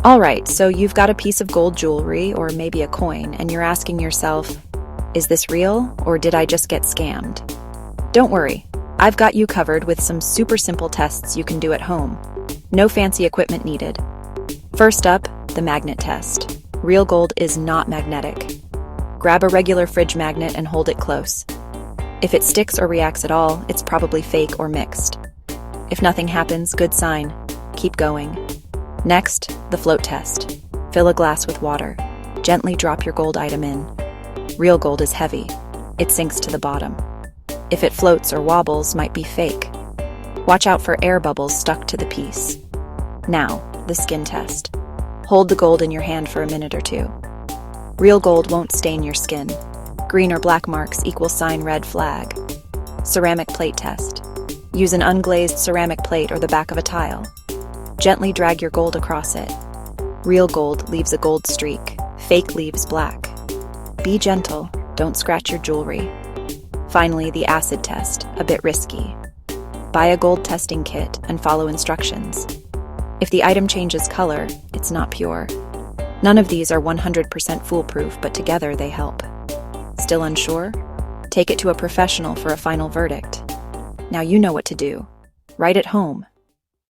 Alright, so you've got a piece of gold jewelry, or maybe a coin, and you're asking yourself, is this real, or did I just get scammed? Don't worry, I've got you covered with some super simple tests you can do at home. No fancy equipment needed. First up, the magnet test. Real gold is not magnetic. Grab a regular fridge magnet and hold it close. If it sticks or reacts at all, it's probably fake or mixed. If nothing happens, good sign. Keep going. Next, the float test. Fill a glass with water. Gently drop your gold item in. Real gold is heavy. It sinks to the bottom. If it floats or wobbles, might be fake. Watch out for air bubbles stuck to the piece. Now, the skin test. Hold the gold in your hand for a minute or two. Real gold won't stain your skin. Green or black marks equal sign red flag. Ceramic plate test. Use an unglazed ceramic plate or the back of a tile. Gently drag your gold across it. Real gold leaves a gold streak. Fake leaves black. Be gentle, don't scratch your jewelry. Finally, the acid test, a bit risky. Buy a gold testing kit and follow instructions. If the item changes color, it's not pure. None of these are 100% foolproof, but together they help. Still unsure? Take it to a professional for a final verdict. Now you know what to do. Right at home.